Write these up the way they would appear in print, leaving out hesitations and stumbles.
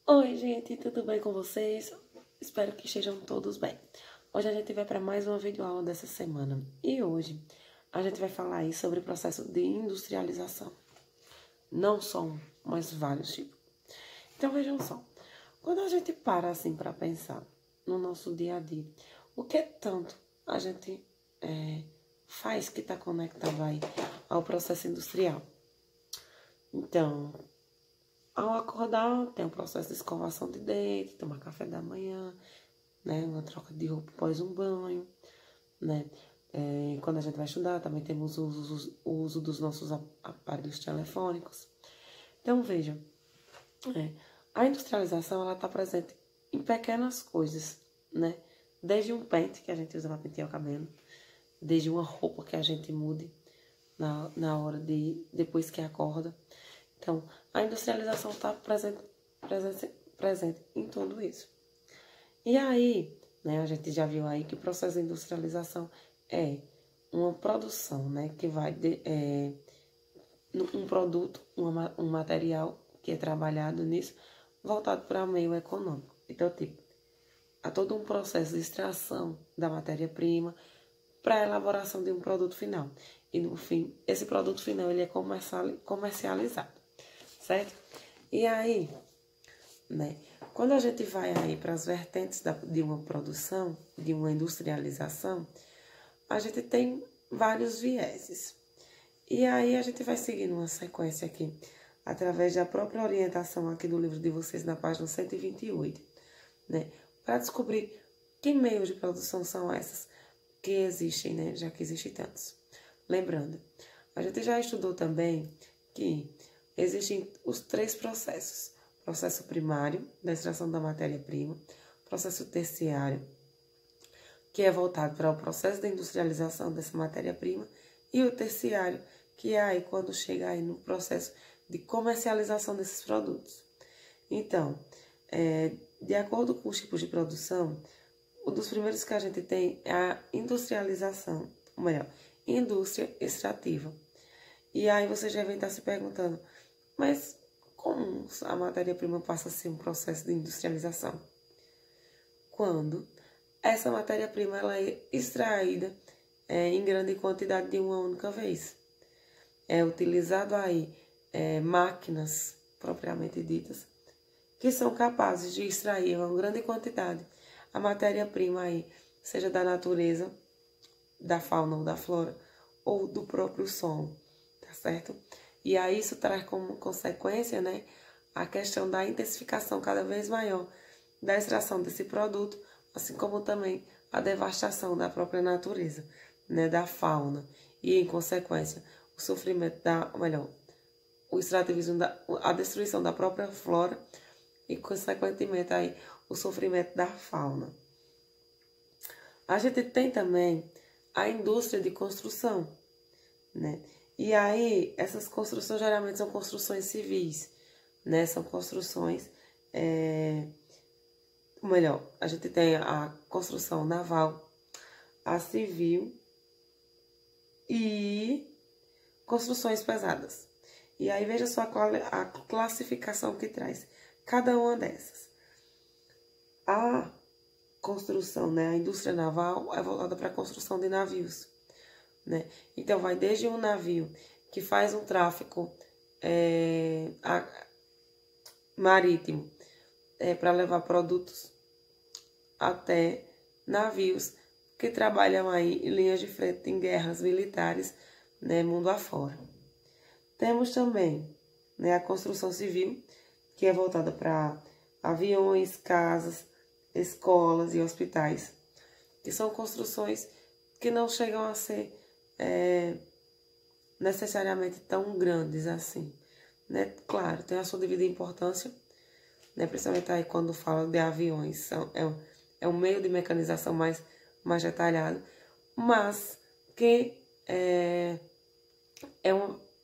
Oi, gente, tudo bem com vocês? Espero que estejam todos bem. Hoje a gente vai para mais uma videoaula dessa semana. E hoje a gente vai falar aí sobre o processo de industrialização. Não só um, mas vários tipos. Então vejam só, quando a gente para assim para pensar no nosso dia a dia, o que tanto a gente faz que está conectado aí ao processo industrial? Então, ao acordar, tem o processo de escovação de dente, tomar café da manhã, né? Uma troca de roupa após um banho, né? Quando a gente vai estudar, também temos o uso dos nossos aparelhos telefônicos. Então, vejam, a industrialização, ela está presente em pequenas coisas, né? Desde um pente que a gente usa para pentear o cabelo, desde uma roupa que a gente mude na hora depois que acorda. Então, a industrialização está presente em tudo isso. E aí, né, a gente já viu aí que o processo de industrialização é uma produção, né, que vai um produto, um material que é trabalhado nisso, voltado para o meio econômico. Então, tipo, há todo um processo de extração da matéria-prima para a elaboração de um produto final. E, no fim, esse produto final ele é comercializado, certo? E aí, né, quando a gente vai aí para as vertentes de uma produção, de uma industrialização, a gente tem vários vieses. E aí a gente vai seguindo uma sequência aqui, através da própria orientação aqui do livro de vocês na página 128, né, para descobrir que meios de produção são essas que existem, né, já que existem tantos. Lembrando, a gente já estudou também que existem os três processos: processo primário, da extração da matéria-prima, processo terciário, que é voltado para o processo da industrialização dessa matéria-prima, e o terciário, que é aí quando chega aí no processo de comercialização desses produtos. Então, de acordo com os tipos de produção, um dos primeiros que a gente tem é a industrialização, ou melhor, indústria extrativa. E aí você já vem estar se perguntando, mas como a matéria-prima passa a ser um processo de industrialização? Quando essa matéria-prima ela é extraída em grande quantidade de uma única vez. É utilizado aí máquinas propriamente ditas que são capazes de extrair uma grande quantidade a matéria-prima aí, seja da natureza, da fauna ou da flora, ou do próprio solo, tá certo? E aí isso traz como consequência, né, a questão da intensificação cada vez maior da extração desse produto, assim como também a devastação da própria natureza, né, da fauna, e em consequência o sofrimento o extrativismo, a destruição da própria flora e consequentemente aí o sofrimento da fauna. A gente tem também a indústria de construção, né? E aí, essas construções geralmente são construções civis, né? São construções, a gente tem a construção naval, a civil e construções pesadas. E aí, veja só a classificação que traz cada uma dessas. A construção, né? A indústria naval é voltada para a construção de navios, né? Então, vai desde um navio que faz um tráfego marítimo para levar produtos até navios que trabalham aí em linhas de frente em guerras militares, né, mundo afora. Temos também, né, a construção civil, que é voltada para aviões, casas, escolas e hospitais, que são construções que não chegam a ser necessariamente tão grandes assim, né? Claro, tem a sua devida importância, né? Principalmente aí quando fala de aviões, é um meio de mecanização mais detalhado, mas que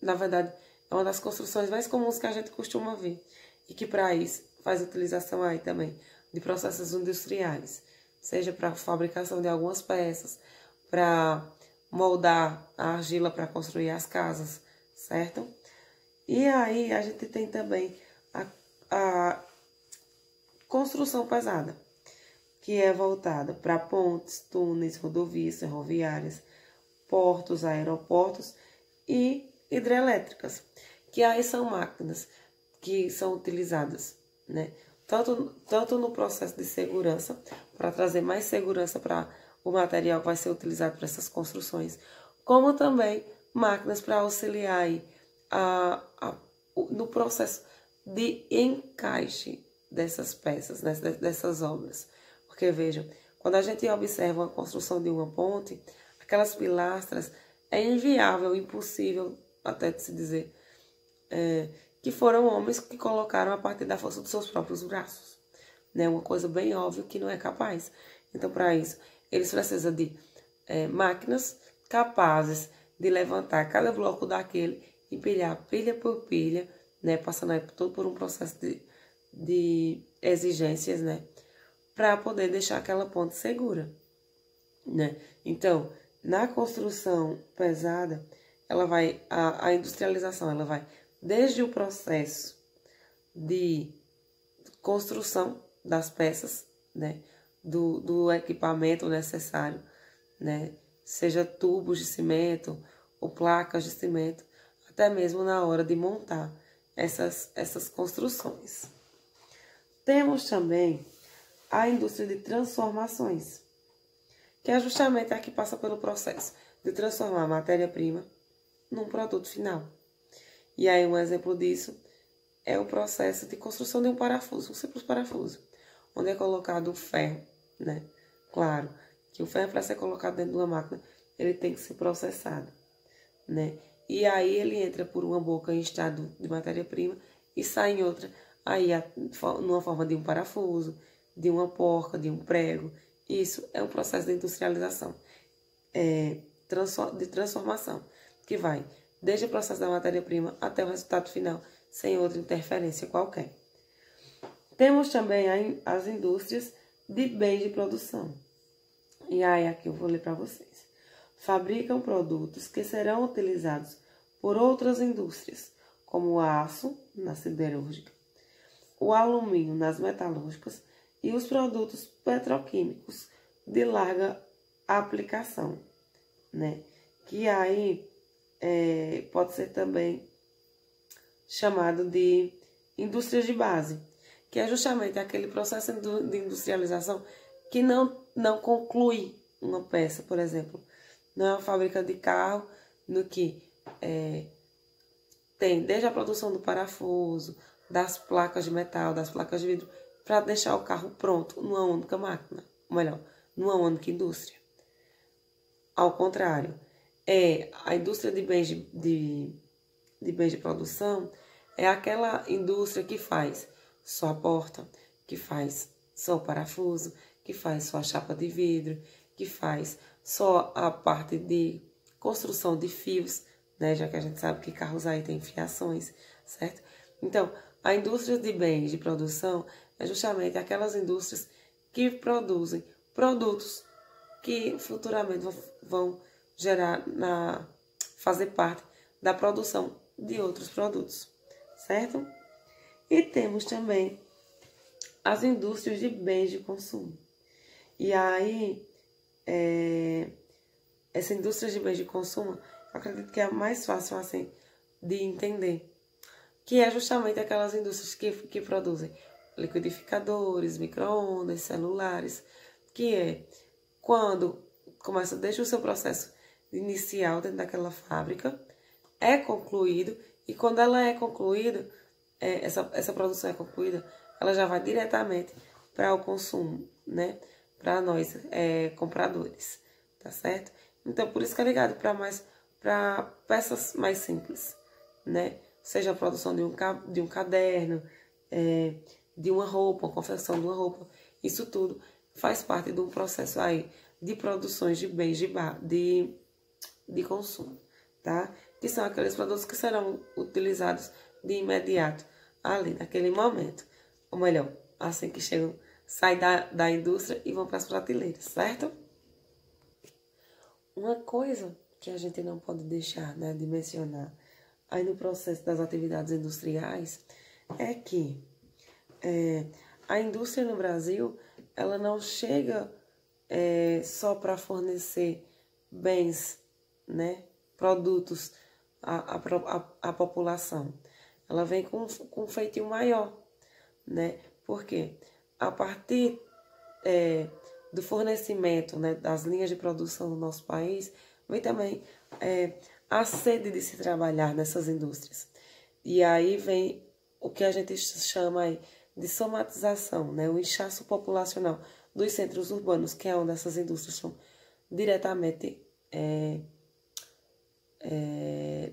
na verdade, é uma das construções mais comuns que a gente costuma ver, e que para isso faz utilização aí também de processos industriais, seja para a fabricação de algumas peças, para moldar a argila para construir as casas, certo? E aí a gente tem também construção pesada, que é voltada para pontes, túneis, rodovias, ferroviárias, portos, aeroportos e hidrelétricas, que aí são máquinas que são utilizadas, né? Tanto no processo de segurança, para trazer mais segurança para o material que vai ser utilizado para essas construções, como também máquinas para auxiliar aí no processo de encaixe dessas peças, né, dessas obras. Porque vejam, quando a gente observa a construção de uma ponte, aquelas pilastras, é inviável, impossível até de se dizer, que foram homens que colocaram a partir da força dos seus próprios braços. Né? Uma coisa bem óbvia que não é capaz. Então, para isso, eles precisam de máquinas capazes de levantar cada bloco daquele, empilhar pilha por pilha, né? Passando aí todo por um processo de exigências, né? Para poder deixar aquela ponte segura, né? Então, na construção pesada, a industrialização, ela vai desde o processo de construção das peças, né? Do equipamento necessário, né? Seja tubos de cimento ou placas de cimento, até mesmo na hora de montar essas construções. Temos também a indústria de transformações, que é justamente a que passa pelo processo de transformar a matéria-prima num produto final. E aí um exemplo disso é o processo de construção de um parafuso, um simples parafuso, onde é colocado o ferro, né? Claro que o ferro, para ser colocado dentro de uma máquina, ele tem que ser processado, né? E aí ele entra por uma boca em estado de matéria-prima e sai em outra, aí numa forma de um parafuso, de uma porca, de um prego. Isso é um processo de industrialização, de transformação, que vai desde o processo da matéria-prima até o resultado final, sem outra interferência qualquer. Temos também as indústrias de bens de produção. E aí aqui eu vou ler para vocês. Fabricam produtos que serão utilizados por outras indústrias, como o aço na siderúrgica, o alumínio nas metalúrgicas e os produtos petroquímicos de larga aplicação, né? Que aí pode ser também chamado de indústrias de base, que é justamente aquele processo de industrialização que não conclui uma peça, por exemplo. Não é uma fábrica de carro no que tem desde a produção do parafuso, das placas de metal, das placas de vidro, para deixar o carro pronto numa única máquina, ou melhor, numa única indústria. Ao contrário, a indústria de bens de produção é aquela indústria que faz só a porta, que faz só o parafuso, que faz só a chapa de vidro, que faz só a parte de construção de fios, né? Já que a gente sabe que carros aí tem fiações, certo? Então, a indústria de bens de produção é justamente aquelas indústrias que produzem produtos que futuramente vão fazer parte da produção de outros produtos, certo? E temos também as indústrias de bens de consumo. E aí, essa indústria de bens de consumo, eu acredito que é a mais fácil assim de entender, que é justamente aquelas indústrias que produzem liquidificadores, micro-ondas, celulares, que é quando começa desde o seu processo inicial dentro daquela fábrica, é concluído, e quando ela é concluída, essa produção é concluída, ela já vai diretamente para o consumo, né? Para nós, compradores, tá certo? Então, por isso que é ligado para peças mais simples, né? Seja a produção de um caderno, de uma roupa, a confecção de uma roupa, isso tudo faz parte de um processo aí de produções de bens de consumo, tá? Que são aqueles produtos que serão utilizados de imediato ali, naquele momento. Ou melhor, assim que saem da indústria e vão para as prateleiras, certo? Uma coisa que a gente não pode deixar, né, de mencionar aí no processo das atividades industriais é que a indústria no Brasil, ela não chega só para fornecer bens, né, produtos à população. Ela vem com um feitio maior, né? Porque a partir do fornecimento, né, das linhas de produção do nosso país, vem também a sede de se trabalhar nessas indústrias. E aí vem o que a gente chama aí de somatização, né, o inchaço populacional dos centros urbanos, que é onde essas indústrias são diretamente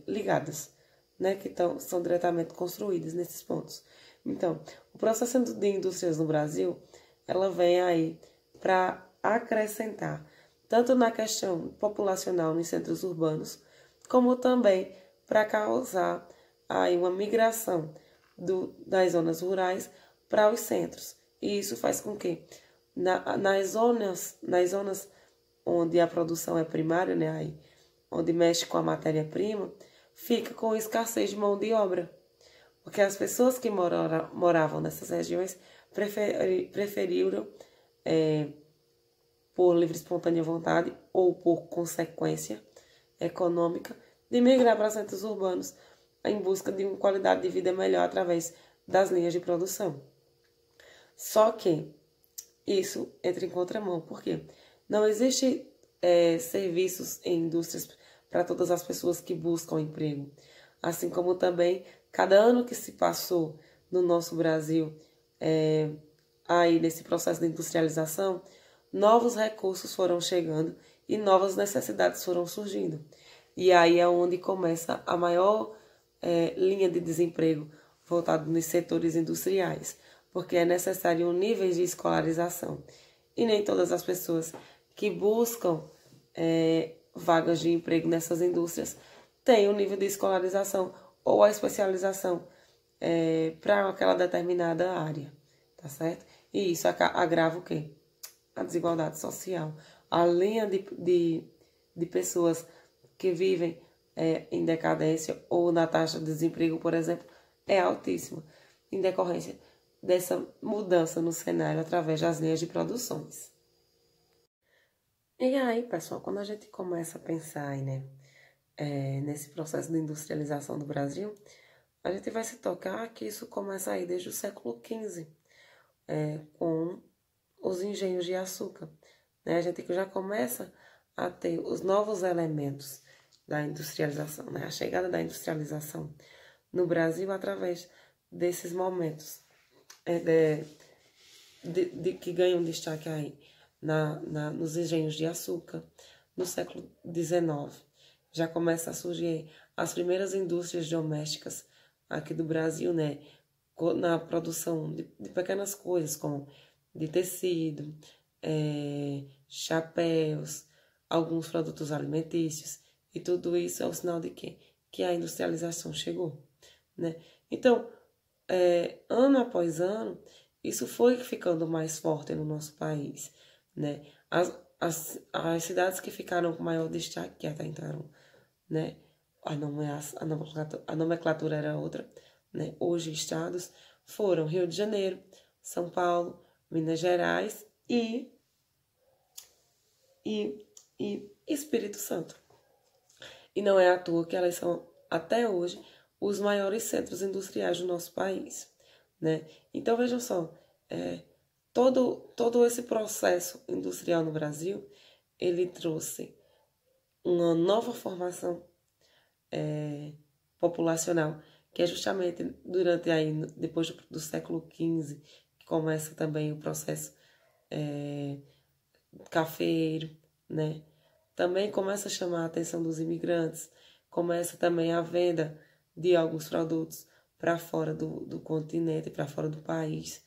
ligadas, né, que são diretamente construídas nesses pontos. Então, o processo de indústrias no Brasil, ela vem aí para acrescentar, tanto na questão populacional nos centros urbanos, como também para causar aí uma migração das zonas rurais para os centros. E isso faz com que nas zonas onde a produção é primária, né, aí, onde mexe com a matéria-prima, fica com escassez de mão de obra. Porque as pessoas que moravam nessas regiões preferiram, por livre e espontânea vontade ou por consequência econômica, de migrar para centros urbanos em busca de uma qualidade de vida melhor através das linhas de produção. Só que isso entra em contramão, porque não existe serviços em indústrias para todas as pessoas que buscam emprego. Assim como também, cada ano que se passou no nosso Brasil, aí nesse processo de industrialização, novos recursos foram chegando e novas necessidades foram surgindo. E aí é onde começa a maior linha de desemprego voltado nos setores industriais, porque é necessário um nível de escolarização. E nem todas as pessoas que buscam vagas de emprego nessas indústrias têm um nível de escolarização ou a especialização para aquela determinada área, tá certo? E isso agrava o quê? A desigualdade social. A linha de pessoas que vivem em decadência ou na taxa de desemprego, por exemplo, é altíssima, em decorrência dessa mudança no cenário através das linhas de produções. E aí, pessoal, quando a gente começa a pensar aí, né, nesse processo de industrialização do Brasil, a gente vai se tocar que isso começa aí desde o século XV, com os engenhos de açúcar. Né? A gente já começa a ter os novos elementos da industrialização, né? A chegada da industrialização no Brasil através desses momentos que ganham destaque aí nos engenhos de açúcar. No século XIX já começa a surgir as primeiras indústrias domésticas aqui do Brasil, né? Na produção de pequenas coisas, como de tecido, chapéus, alguns produtos alimentícios, e tudo isso é um sinal de quê? Que a industrialização chegou, né? Então, ano após ano, isso foi ficando mais forte no nosso país, né? As cidades que ficaram com maior destaque, que até então eram, né? A nomenclatura era outra, né? Hoje, estados foram Rio de Janeiro, São Paulo, Minas Gerais e Espírito Santo. E não é à toa que elas são, até hoje, os maiores centros industriais do nosso país, né? Então, vejam só, todo esse processo industrial no Brasil, ele trouxe uma nova formação populacional, que é justamente durante aí, depois do século XV, que começa também o processo cafeiro, né? Também começa a chamar a atenção dos imigrantes, começa também a venda de alguns produtos para fora do continente, para fora do país,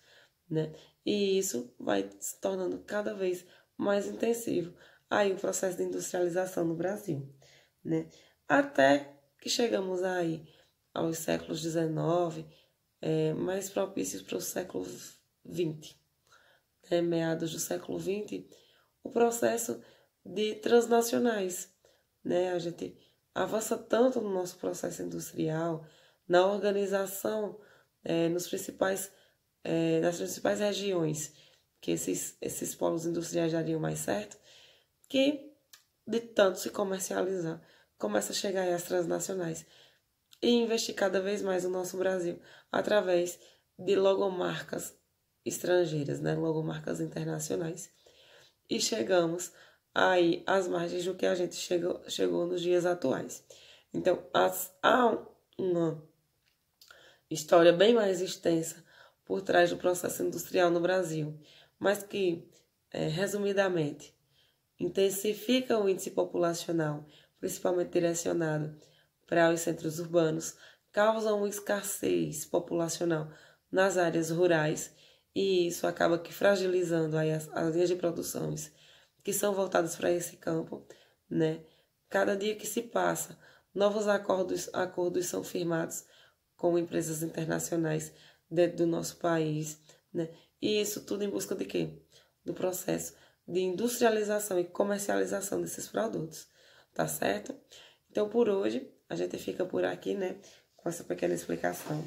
né? E isso vai se tornando cada vez mais intensivo aí o processo de industrialização no Brasil, né? Até que chegamos aí aos séculos XIX, mais propícios para o século XX. Meados do século XX, o processo de transnacionais, né? A gente avança tanto no nosso processo industrial, na organização, nos principais nas principais regiões que esses polos industriais dariam mais certo, que de tanto se comercializar, começa a chegar aí as transnacionais e investir cada vez mais no nosso Brasil através de logomarcas estrangeiras, né? Logomarcas internacionais. E chegamos aí às margens do que a gente chegou nos dias atuais. Então, há uma história bem mais extensa por trás do processo industrial no Brasil, mas que, resumidamente, intensifica o índice populacional, principalmente direcionado para os centros urbanos, causa uma escassez populacional nas áreas rurais e isso acaba que fragilizando aí as linhas de produções que são voltadas para esse campo, né? Cada dia que se passa, novos acordos são firmados com empresas internacionais dentro do nosso país, né? E isso tudo em busca de quê? Do processo de industrialização e comercialização desses produtos, tá certo? Então, por hoje, a gente fica por aqui, né? Com essa pequena explicação.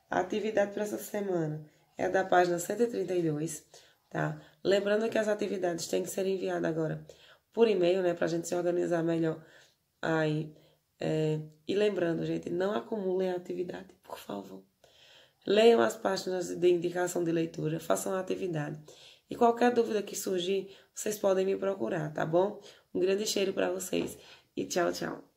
A atividade para essa semana é a da página 132, tá? Lembrando que as atividades têm que ser enviadas agora por e-mail, né? Para a gente se organizar melhor aí. E lembrando, gente, não acumulem a atividade, por favor. Leiam as páginas de indicação de leitura, façam a atividade. E qualquer dúvida que surgir, vocês podem me procurar, tá bom? Um grande cheiro para vocês e tchau, tchau.